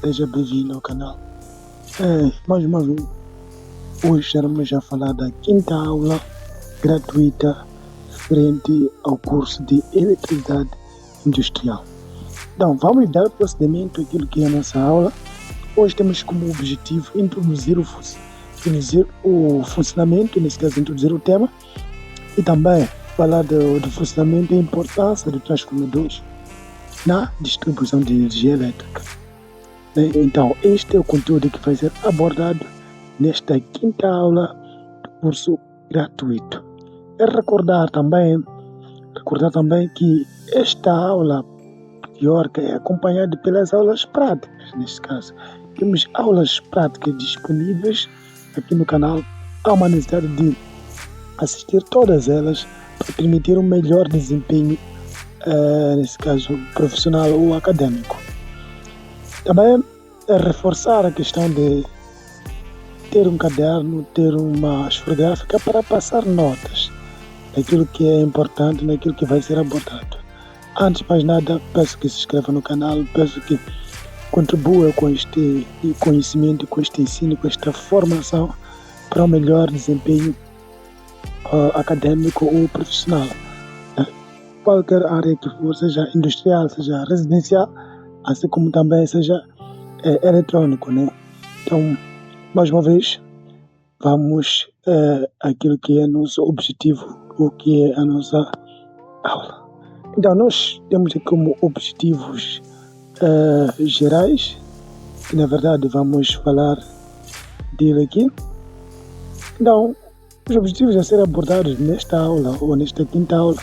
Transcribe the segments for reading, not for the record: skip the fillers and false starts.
Seja bem-vindo ao canal. Mais uma vez, hoje estaremos a falar da quinta aula gratuita referente ao curso de Eletricidade Industrial. Então, vamos dar procedimento àquilo que é a nossa aula. Hoje temos como objetivo introduzir o funcionamento, nesse caso introduzir o tema, e também falar do funcionamento e importância de transformadores na distribuição de energia elétrica. Então, este é o conteúdo que vai ser abordado nesta quinta aula do curso gratuito. Recordar também que esta aula teórica é acompanhada pelas aulas práticas. Neste caso, temos aulas práticas disponíveis aqui no canal. Há uma necessidade de assistir todas elas para permitir um melhor desempenho, nesse caso profissional ou acadêmico. Também reforçar a questão de ter um caderno, ter uma esferográfica para passar notas naquilo que é importante, naquilo que vai ser abordado. Antes de mais nada, peço que se inscreva no canal, peço que contribua com este conhecimento, com este ensino, com esta formação para um melhor desempenho acadêmico ou profissional. Qualquer área que for, seja industrial, seja residencial, assim como também seja eletrônico, né? Então, mais uma vez, vamos àquilo que é nosso objetivo, o que é a nossa aula. Então, nós temos aqui como objetivos gerais, e na verdade vamos falar dele aqui. Então, os objetivos a serem abordados nesta aula, ou nesta quinta aula,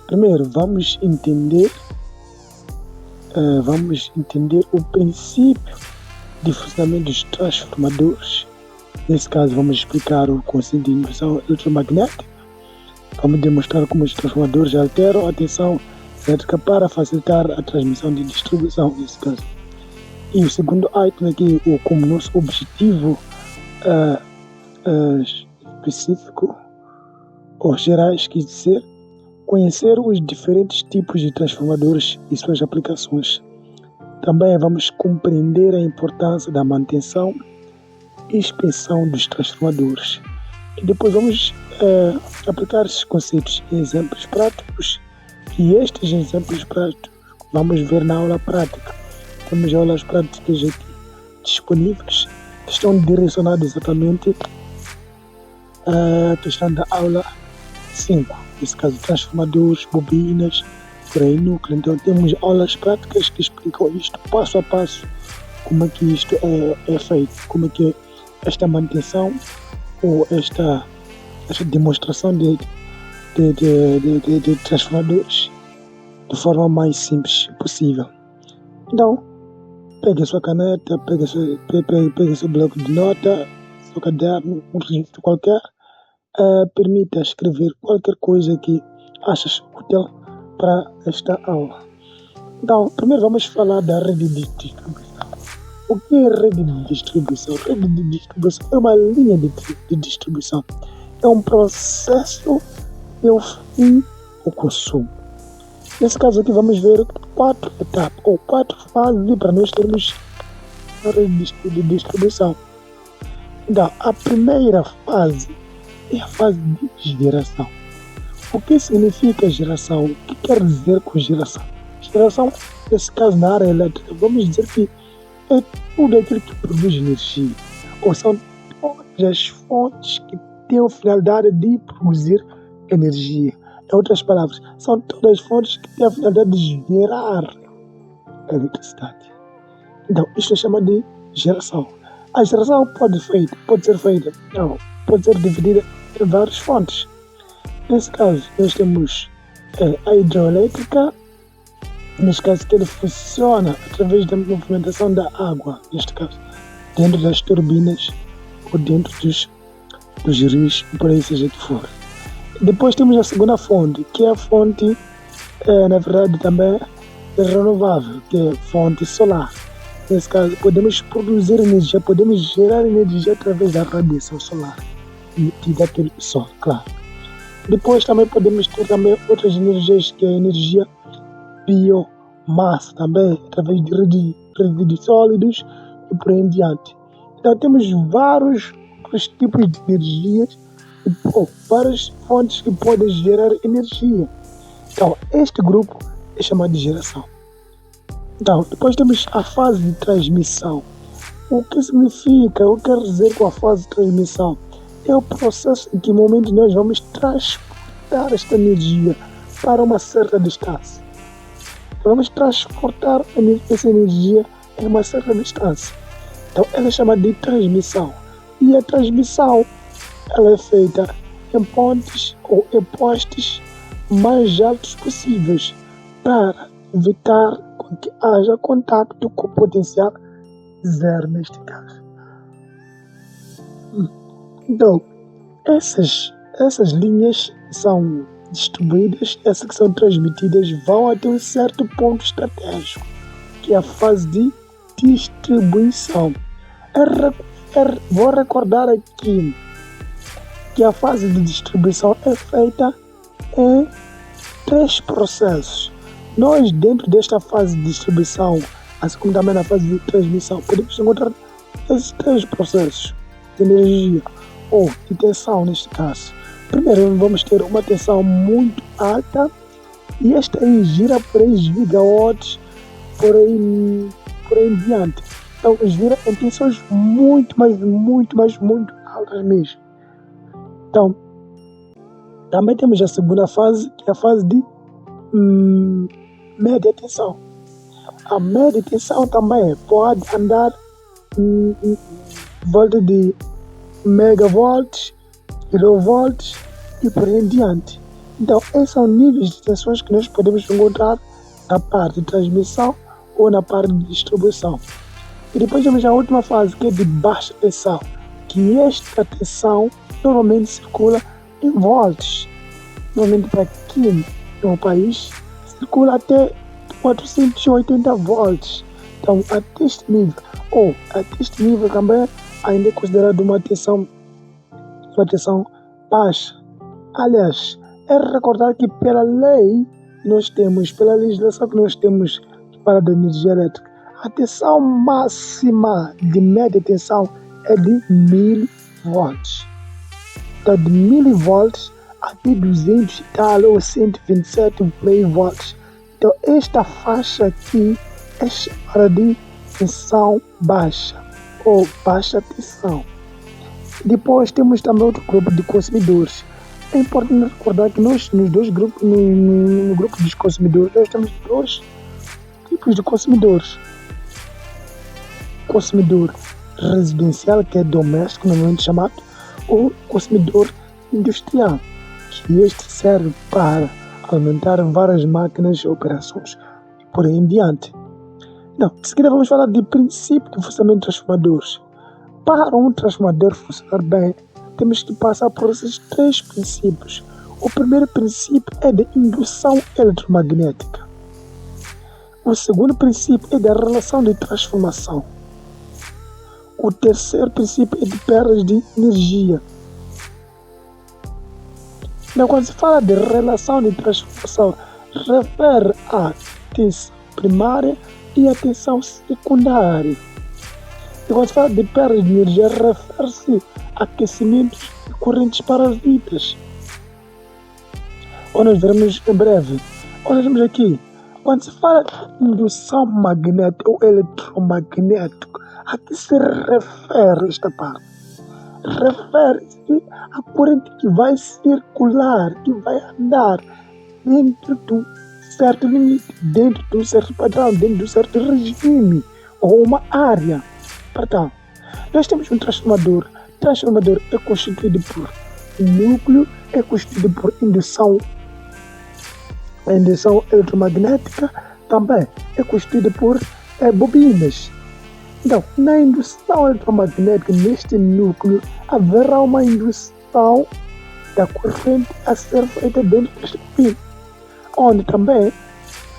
primeiro vamos entender o princípio de funcionamento dos transformadores. Nesse caso, vamos explicar o conceito de indução eletromagnética. Vamos demonstrar como os transformadores alteram a tensão elétrica para facilitar a transmissão de distribuição, nesse caso. E o segundo item aqui, como nosso objetivo específico ou gerais, quer dizer, conhecer os diferentes tipos de transformadores e suas aplicações. Também vamos compreender a importância da manutenção e inspeção dos transformadores. E depois vamos aplicar esses conceitos em exemplos práticos. E estes exemplos práticos vamos ver na aula prática. Temos aulas práticas aqui disponíveis que estão direcionadas exatamente à questão da aula 5. Nesse caso, transformadores, bobinas, por aí núcleo. Então temos aulas práticas que explicam isto passo a passo, como é que isto é feito, como é que esta manutenção ou esta demonstração de transformadores de forma mais simples possível. Então, pegue a sua caneta, pegue seu bloco de nota, seu caderno, um registro qualquer. Permita escrever qualquer coisa que achas útil para esta aula. Então, primeiro vamos falar da rede de distribuição. O que é rede de distribuição? Rede de distribuição é uma linha de distribuição. É um processo e o fim o consumo. Nesse caso aqui vamos ver 4 etapas ou 4 fases para nós termos a rede de distribuição. Então, a primeira fase é a fase de geração. O que significa geração? O que quer dizer com geração? Geração, nesse caso na área elétrica, vamos dizer que é tudo aquilo que produz energia. Ou são todas as fontes que têm a finalidade de produzir energia. Em outras palavras, são todas as fontes que têm a finalidade de gerar eletricidade. Então, isto é chamado de geração. A geração pode ser dividida em várias fontes. Nesse caso, nós temos a hidroelétrica, neste caso que ele funciona através da movimentação da água, neste caso, dentro das turbinas ou dentro dos rios, por aí seja que for. Depois temos a segunda fonte, que é a fonte, na verdade, também renovável, que é a fonte solar. Nesse caso, podemos produzir energia, podemos gerar energia através da radiação solar emitida pelo sol, claro. Depois também podemos ter também outras energias, que é a energia biomassa, também através de rede de sólidos, e por aí em diante. Então temos vários tipos de energias, várias fontes que podem gerar energia. Então este grupo é chamado de geração. Então depois temos a fase de transmissão. O que significa, o que quer dizer com a fase de transmissão? É o processo em que momento nós vamos transportar esta energia para uma certa distância. Vamos transportar essa energia em uma certa distância. Então ela é chamada de transmissão. E a transmissão ela é feita em pontos ou em postes mais altos possíveis para evitar que haja contato com o potencial zero neste caso. Então, essas linhas são distribuídas, essas que são transmitidas vão até um certo ponto estratégico, que é a fase de distribuição. Vou recordar aqui que a fase de distribuição é feita em 3 processos. Nós, dentro desta fase de distribuição, assim como também na fase de transmissão, podemos encontrar esses 3 processos de energia ou de tensão neste caso. Primeiro vamos ter uma tensão muito alta e esta aí gira por aí gigawatts, por aí em diante. Então gira em tensões muito altas mesmo. Então também temos a segunda fase, que é a fase de média tensão. A média tensão também pode andar em volta de megavolts, kilovolts e por aí em diante. Então, esses são níveis de tensões que nós podemos encontrar na parte de transmissão ou na parte de distribuição. E depois temos a última fase, que é de baixa tensão, que esta tensão normalmente circula em volts. Normalmente para aqui no país circula até 480 volts. Então, até este nível também ainda é considerado uma tensão baixa. Aliás, é recordar que pela legislação que nós temos para a energia elétrica, a tensão máxima de média tensão é de 1000 volts. Então, de 1000 volts até 200 e tal ou 127 volts. Então, esta faixa aqui é chamada de tensão baixa ou baixa tensão. Depois temos também outro grupo de consumidores. É importante recordar que nós, nos dois grupos, no grupo dos consumidores, nós temos 2 tipos de consumidores. Consumidor residencial, que é doméstico, normalmente chamado, ou consumidor industrial, que este serve para alimentar várias máquinas e operações e por aí em diante. Então, em seguida vamos falar de princípio de funcionamento de transformadores. Para um transformador funcionar bem, temos que passar por esses 3 princípios. O primeiro princípio é de indução eletromagnética. O segundo princípio é da relação de transformação. O terceiro princípio é de perdas de energia. Então, quando se fala de relação de transformação, refere à tensão primária e à tensão secundária. E quando se fala de perda de energia, refere-se a aquecimentos e correntes parasitas. Ou nós veremos em breve. Nós vemos aqui, quando se fala de indução magnética ou eletromagnética, a que se refere esta parte? Refere-se à corrente que vai circular, que vai andar dentro de um certo limite, dentro de um certo padrão, dentro de um certo regime ou uma área. Portanto, nós temos um transformador. O transformador é constituído por núcleo, é constituído por indução eletromagnética, também é constituído por bobinas. Então, na indução eletromagnética, neste núcleo, haverá uma indução da corrente a ser feita dentro deste bobina, onde também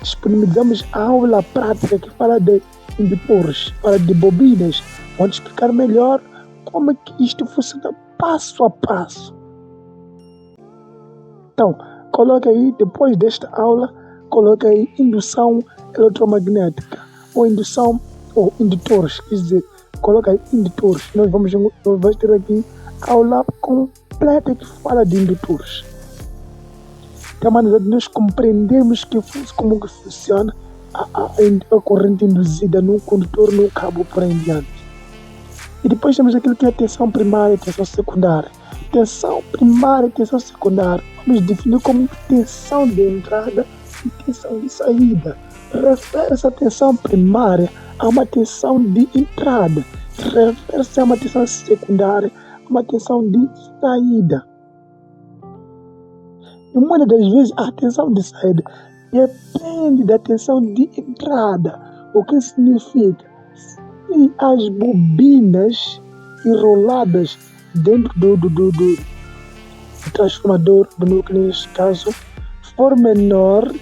disponibilizamos a aula prática que fala de indutores, fala de bobinas, onde explicar melhor como é que isto funciona passo a passo. Então, coloca aí, depois desta aula, coloca aí indução eletromagnética ou indução ou indutores, quer dizer, coloca indutores. Nós vamos ter aqui a aula completa que fala de indutores. De maneira de nós compreendermos como que funciona a corrente induzida num condutor, num cabo por aí em diante. E depois temos aquilo que é tensão primária e tensão secundária. Tensão primária e tensão secundária vamos definir como tensão de entrada e tensão de saída. Refere-se à tensão primária a uma tensão de entrada. Refere-se a uma tensão secundária a uma tensão de saída. E muitas das vezes a tensão de saída depende da tensão de entrada. O que significa? Se as bobinas enroladas dentro do transformador do núcleo, neste caso, for menor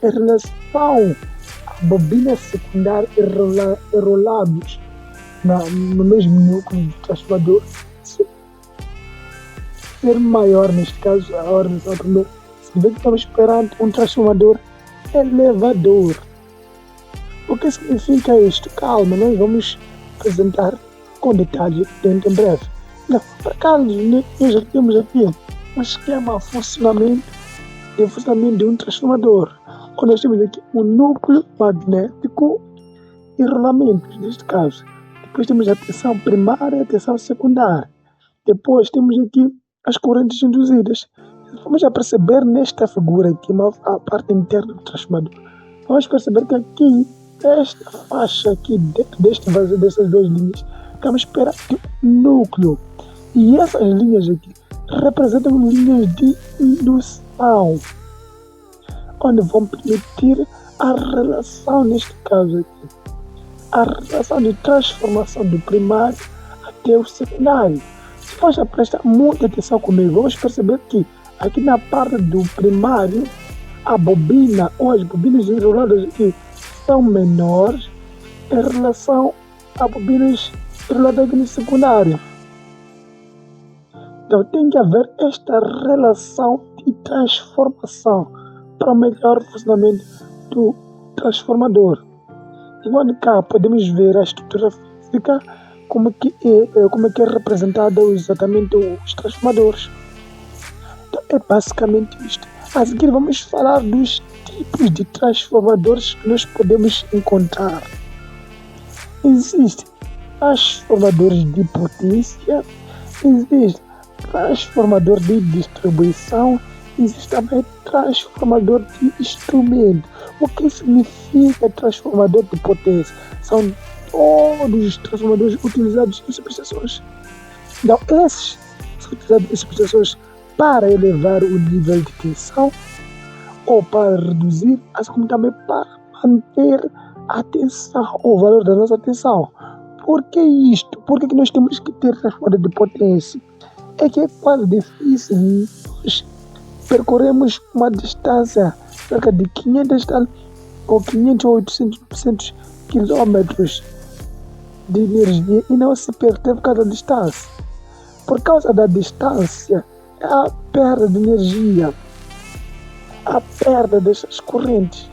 em relação à bobina secundária enrolados no mesmo núcleo do transformador, ser maior, neste caso, a ordenação primeiro, significa que estamos perante um transformador elevador. O que significa isto? Calma, nós vamos apresentar com detalhe dentro em breve. Não, por acaso, nós já temos aqui um esquema de funcionamento de um transformador, onde nós temos aqui um núcleo magnético e rolamentos, neste caso. Depois temos a tensão primária e a tensão secundária. Depois temos aqui as correntes induzidas. Vamos já perceber nesta figura aqui, a parte interna do transformador. Vamos perceber que aqui, esta faixa aqui, dentro deste vazio, dessas duas linhas, estamos perante um núcleo. E essas linhas aqui representam linhas de indução, onde vão permitir a relação, neste caso aqui, a relação de transformação do primário até o secundário. Se for já prestar muita atenção comigo, vamos perceber que aqui na parte do primário, a bobina ou as bobinas enroladas aqui são menores em relação a bobinas enroladas aqui no secundário. Então tem que haver esta relação de transformação para o melhor funcionamento do transformador. Igual cá podemos ver a estrutura física, como que é representada exatamente os transformadores. Então é basicamente isto. A seguir vamos falar dos tipos de transformadores que nós podemos encontrar. Existem transformadores de potência, existe transformador de distribuição, existe também transformador de instrumento. O que significa transformador de potência? São todos os transformadores utilizados em subestações. Então, esses são utilizados em subestações para elevar o nível de tensão ou para reduzir, assim como também para manter a tensão, o valor da nossa tensão. Por que isto? Por que nós temos que ter transformador de potência? É que é quase difícil nós percorremos uma distância cerca de 500 ou 800 quilômetros de energia e não se perder por causa da distância. Por causa da distância, é a perda de energia, a perda dessas correntes.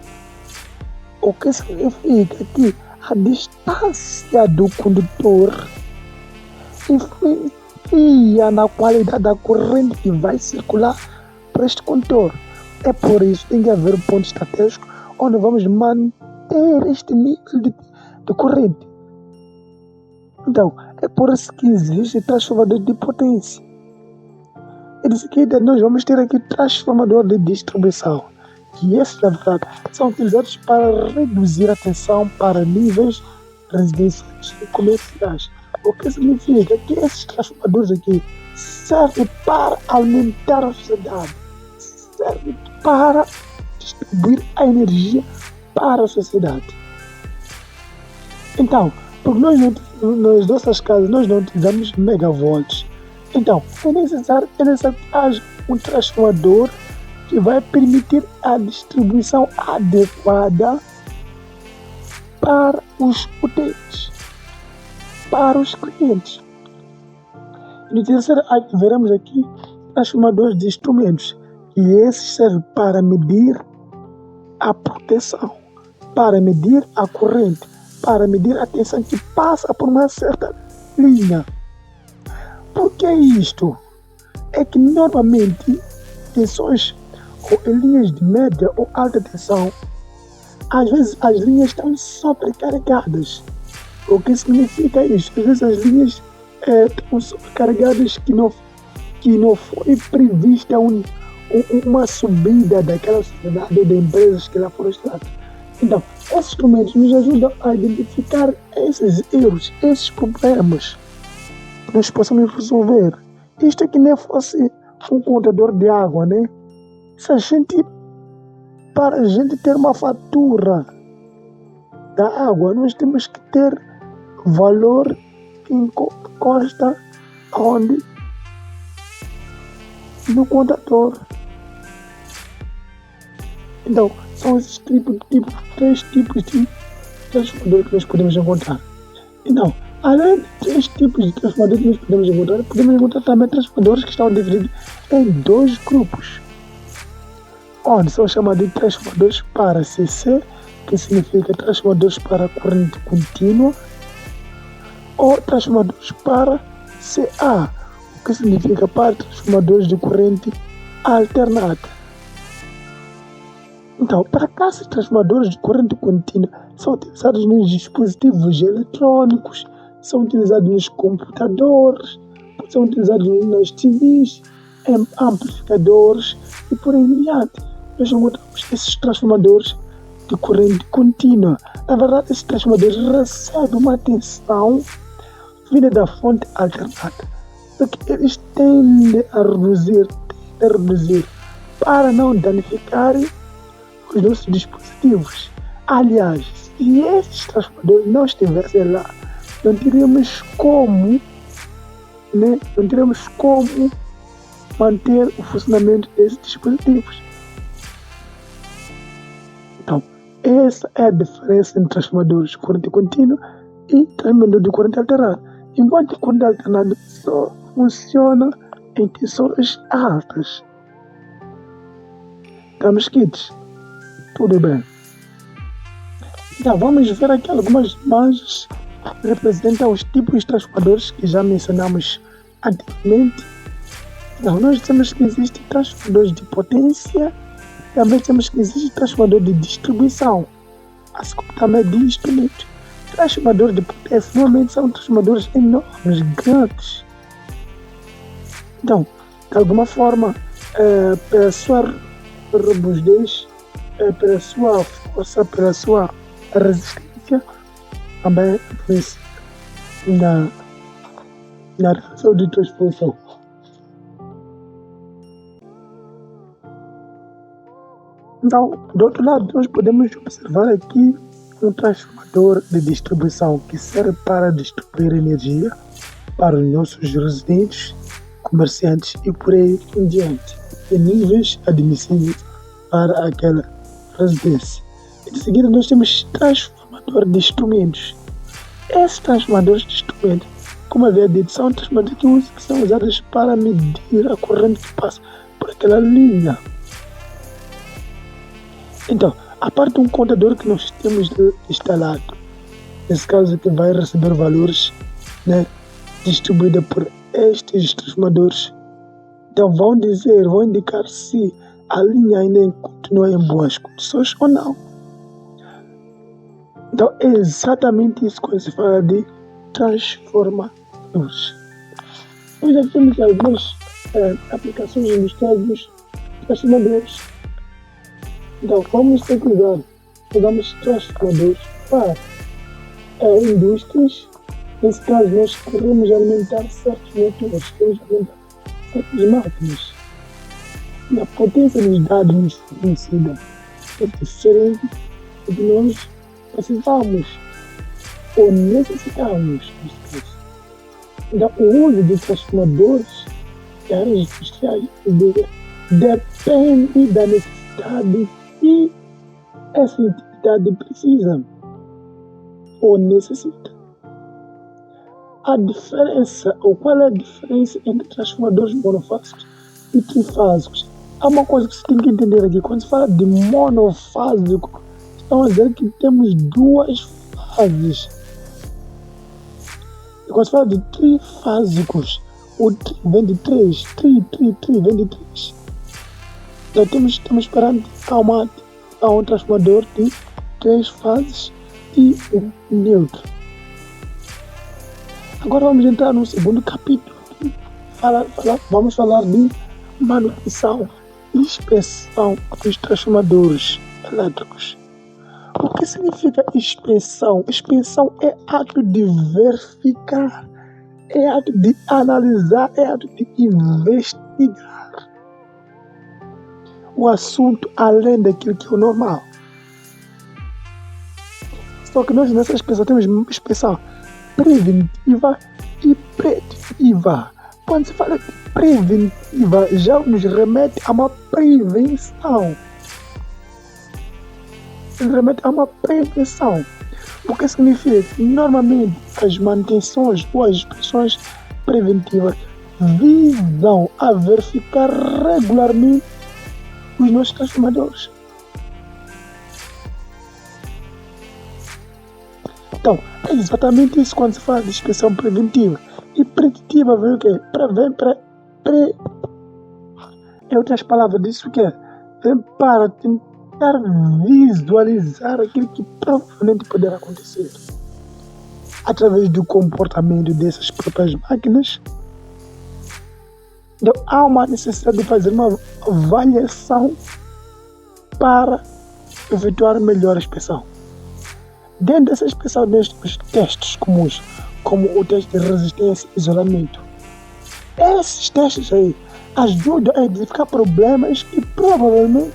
O que significa que a distância do condutor influencia na qualidade da corrente que vai circular para este condutor. É por isso que tem que haver um ponto estratégico onde vamos manter este nível de corrente. Então, é por isso que existe transformador de potência. E de seguida nós vamos ter aqui transformador de distribuição, que esses, na verdade, são utilizados para reduzir a tensão para níveis residenciais e comerciais. O que significa que esses transformadores aqui servem para alimentar a sociedade, servem para distribuir a energia para a sociedade. Então, porque nas nossas casas nós não utilizamos megavolts, então é necessário que haja um transformador que vai permitir a distribuição adequada para os utentes, para os clientes. E no terceiro ato veremos aqui transformadores de instrumentos, e esses servem para medir a proteção, para medir a corrente, para medir a tensão que passa por uma certa linha. Por que isto? É que normalmente tensões ou em linhas de média ou alta tensão, às vezes as linhas estão sobrecarregadas. O que significa isso? Às vezes as linhas estão sobrecarregadas que não foi prevista uma subida daquela sociedade ou de empresas que lá foram estragadas. Então, esses instrumentos nos ajudam a identificar esses erros, esses problemas que nós possamos resolver. Isto é que nem fosse um contador de água, né? Para a gente ter uma fatura da água, nós temos que ter valor que consta onde? No contador. Então, são esses três tipos de transformador que nós podemos encontrar. Então, além de 3 tipos de transformadores que nós podemos encontrar também transformadores que estão divididos em 2 grupos, onde são chamados de transformadores para CC, que significa transformadores para corrente contínua, ou transformadores para CA, o que significa para transformadores de corrente alternada. Então, para cá, esses transformadores de corrente contínua são utilizados nos dispositivos eletrônicos, são utilizados nos computadores, são utilizados nas TVs, em amplificadores e por aí em diante. Nós encontramos esses transformadores de corrente contínua. Na verdade, esses transformadores recebem uma tensão vinda da fonte alternada, porque eles tendem a reduzir para não danificarem os nossos dispositivos. Aliás, se esses transformadores não estivessem lá, não teríamos como manter o funcionamento desses dispositivos. Então, essa é a diferença entre transformadores de corrente contínua e transformadores de corrente alternada. Enquanto a corrente alternada só funciona em tensões altas. Estamos quites? Tudo bem. Então, vamos ver aqui algumas imagens que representam os tipos de transformadores que já mencionamos anteriormente. Então, nós temos que existem transformadores de potência, também temos que existem transformadores de distribuição, assim como também de instrumento. Transformadores de potência normalmente são transformadores enormes, grandes. Então, de alguma forma, pela sua robustez, pela sua força, pela sua resistência, também influencia na relação de transposição. Então, do outro lado, nós podemos observar aqui um transformador de distribuição que serve para distribuir energia para os nossos residentes, comerciantes e por aí em diante, em níveis admissíveis para aquela residência. Em seguida, nós temos transformador de instrumentos. Esses transformadores de instrumentos, como havia dito, são transformadores que são usados para medir a corrente que passa por aquela linha. Então, a parte de um contador que nós temos instalado, nesse caso que vai receber valores, distribuídos por estes transformadores, então vão indicar se a linha ainda continua em boas condições ou não. Então é exatamente isso que se fala de transformadores. Nós já temos algumas aplicações industriais dos transformadores. Então vamos ter cuidado. Usamos transformadores para indústrias. Nesse caso nós queremos alimentar certos motores, queremos alimentar certas máquinas. E a potência dos dados nos fornecida é diferente do que nós precisamos ou necessitamos neste caso. Então o uso de transformadores de áreas industriais depende da necessidade que essa entidade precisa ou necessita. A diferença, ou qual é a diferença entre transformadores monofásicos e trifásicos? Há uma coisa que você tem que entender aqui. Quando se fala de monofásico, estão a dizer que temos duas fases. E quando se fala de trifásicos, o tri vem de 3, tri vem de 3. Então estamos perante a um transformador de 3 fases e um neutro. Agora vamos entrar no segundo capítulo. Vamos falar de manutenção e inspeção dos transformadores elétricos. O que significa inspeção? Inspeção é ato de verificar, é ato de analisar, é ato de investigar o assunto além daquilo que é o normal. Só que nós nessa inspeção temos inspeção preventiva e preditiva. Quando se fala de preventiva, já nos remete a uma prevenção. Nos remete a uma prevenção. O que significa que normalmente as manutenções ou as inspeções preventivas visam a verificar regularmente os nossos transformadores. Então, é exatamente isso quando se fala de inspeção preventiva. E preditiva vem o quê? Em outras palavras, disso o quê? Vem para tentar visualizar aquilo que provavelmente poderá acontecer. Através do comportamento dessas próprias máquinas. Então, há uma necessidade de fazer uma avaliação para efetuar melhor a inspeção. Dentro dessa inspeção, nós temos testes comuns, como o teste de resistência e isolamento. Esses testes aí ajudam a identificar problemas que provavelmente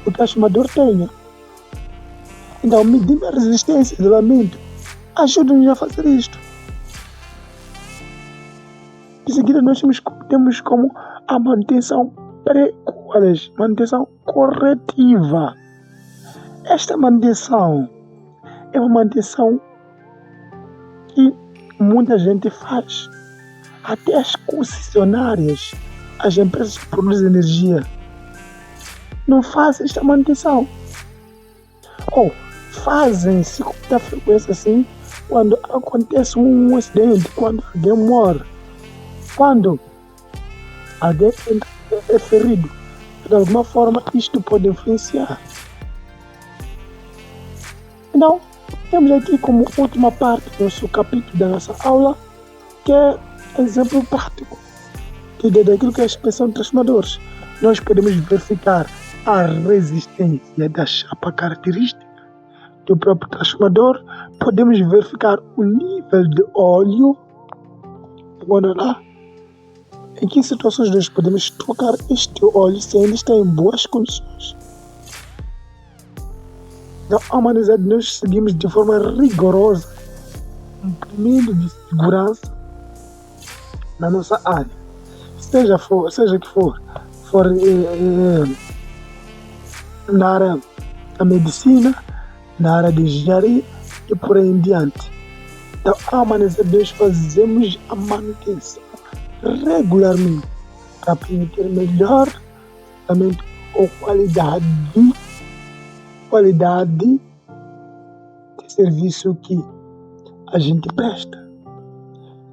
o transformador tenha. Então, medir a resistência e isolamento ajuda-nos a fazer isto. Em seguida, nós temos como a manutenção precoce, manutenção corretiva. Esta manutenção é uma manutenção que muita gente faz. Até as concessionárias, as empresas que produzem energia, não fazem esta manutenção. Ou fazem-se com muita frequência assim, quando acontece um acidente, quando alguém morre, quando alguém é ferido. De alguma forma, isto pode influenciar. Então, temos aqui como última parte do nosso capítulo da nossa aula, que é exemplo prático daquilo que é a inspeção de transformadores. Nós podemos verificar a resistência da chapa característica do próprio transformador, podemos verificar o nível de óleo. Agora lá, em que situações nós podemos trocar este óleo se ainda está em boas condições. Então, a maneira de nós seguimos de forma rigorosa cumprimentos de segurança na nossa área, seja que for na área da medicina, na área de engenharia e por aí em diante. Então, há maneira de nós fazemos a manutenção regularmente para permitir melhor tratamento ou qualidade de serviço que a gente presta.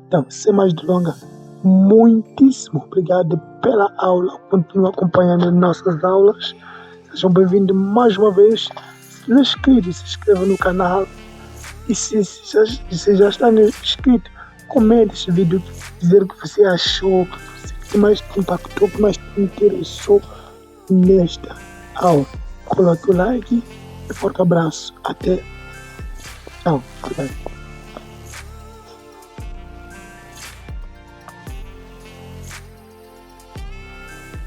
Então, sem mais delongas, muitíssimo obrigado pela aula. Continue acompanhando nossas aulas. Sejam bem-vindos mais uma vez. Se não é inscrito, se inscreva no canal. E se já está inscrito, comente este vídeo, dizer o que você achou, que mais te impactou, que mais te interessou nesta aula. Coloque o like e forte abraço. Até. Tchau. Obrigado.